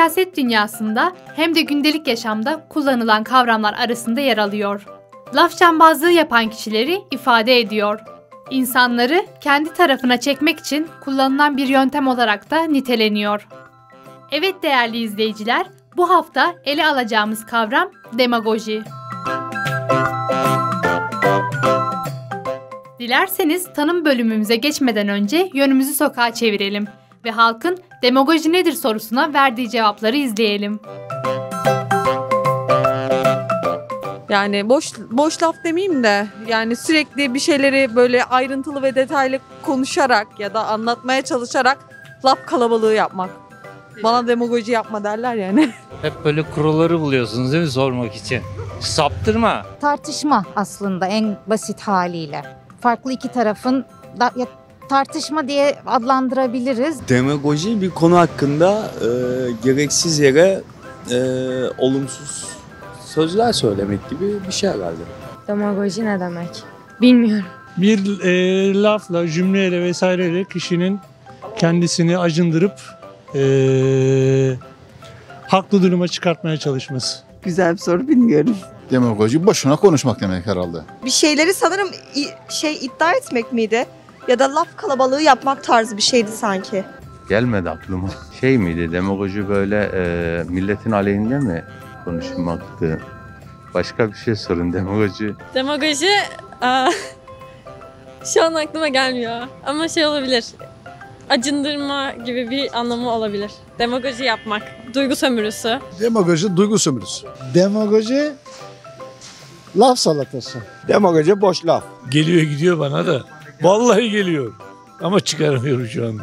siyaset dünyasında hem de gündelik yaşamda kullanılan kavramlar arasında yer alıyor. Laf cambazlığı yapan kişileri ifade ediyor. İnsanları kendi tarafına çekmek için kullanılan bir yöntem olarak da niteleniyor. Evet değerli izleyiciler, bu hafta ele alacağımız kavram demagoji. Dilerseniz tanım bölümümüze geçmeden önce yönümüzü sokağa çevirelim ve halkın demagoji nedir sorusuna verdiği cevapları izleyelim. Yani boş laf demeyeyim de yani sürekli bir şeyleri böyle ayrıntılı ve detaylı konuşarak ya da anlatmaya çalışarak laf kalabalığı yapmak. Bana demagoji yapma derler yani. Hep böyle kuralları buluyorsunuz değil mi sormak için? Saptırma. Tartışma aslında en basit haliyle. Farklı iki tarafın tartışma diye adlandırabiliriz. Demagoji bir konu hakkında gereksiz yere olumsuz sözler söylemek gibi bir şey herhalde. Demagoji ne demek? Bilmiyorum. Bir lafla, cümleyle vesaireyle kişinin kendisini acındırıp haklı duruma çıkartmaya çalışması. Güzel bir soru, bilmiyorum. Demagoji boşuna konuşmak demek herhalde. Bir şeyleri sanırım iddia etmek miydi? Ya da laf kalabalığı yapmak tarzı bir şeydi sanki. Gelmedi aklıma. Şey miydi, demagoji böyle milletin aleyhinde mi konuşmaktı? Başka bir şey sorun, demagoji. Demagoji şu an aklıma gelmiyor ama şey olabilir. Acındırma gibi bir anlamı olabilir. Demagoji yapmak, duygu sömürüsü. Demagoji duygu sömürüsü. Demagoji laf salatası. Demagoji boş laf. Geliyor gidiyor bana da. Vallahi geliyor. Ama çıkaramıyorum şu anda.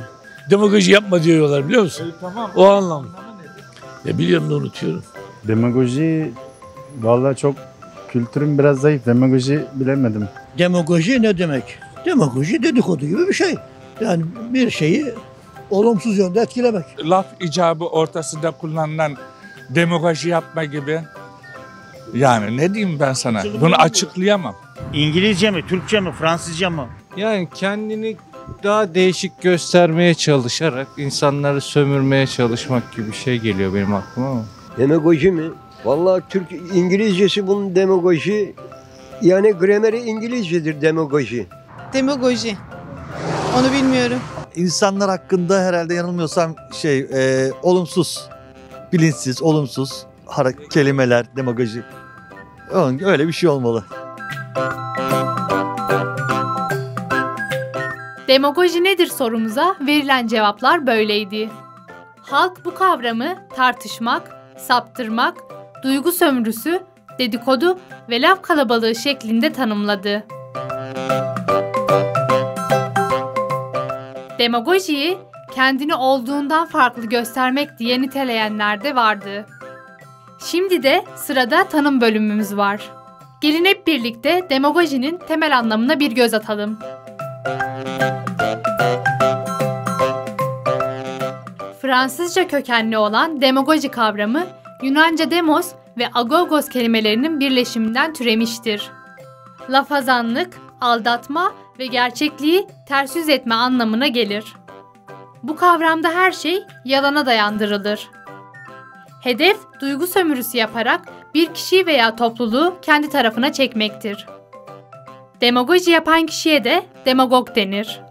Demagoji yapma diyorlar biliyor musun? Tamam. O anlamda. Ya biliyorum da unutuyorum. Demagoji vallahi çok kültürüm biraz zayıf. Demagoji bilemedim. Demagoji ne demek? Demagoji dedikodu gibi bir şey. Yani bir şeyi olumsuz yönde etkilemek. Laf icabı ortasında kullanılan demagoji yapma gibi. Yani ne diyeyim ben sana? Bunu açıklayamam. İngilizce mi, Türkçe mi, Fransızca mı? Yani kendini daha değişik göstermeye çalışarak insanları sömürmeye çalışmak gibi bir şey geliyor benim aklıma ama. Demagoji mi? Vallahi İngilizcesi bunun demagoji. Yani grameri İngilizcedir demagoji. Demagoji. Onu bilmiyorum. İnsanlar hakkında herhalde yanılmıyorsam olumsuz, bilinçsiz, olumsuz kelimeler, demagoji. Öyle bir şey olmalı. Demagoji nedir sorumuza verilen cevaplar böyleydi. Halk bu kavramı tartışmak, saptırmak, duygu sömürüsü, dedikodu ve laf kalabalığı şeklinde tanımladı. Demagojiyi kendini olduğundan farklı göstermek diye niteleyenler de vardı. Şimdi de sırada tanım bölümümüz var. Gelin hep birlikte demagojinin temel anlamına bir göz atalım. Fransızca kökenli olan demagoji kavramı, Yunanca demos ve agogos kelimelerinin birleşiminden türemiştir. Lafazanlık, aldatma ve gerçekliği ters yüz etme anlamına gelir. Bu kavramda her şey yalana dayandırılır. Hedef, duygu sömürüsü yaparak bir kişiyi veya topluluğu kendi tarafına çekmektir. Demagoji yapan kişiye de demagog denir.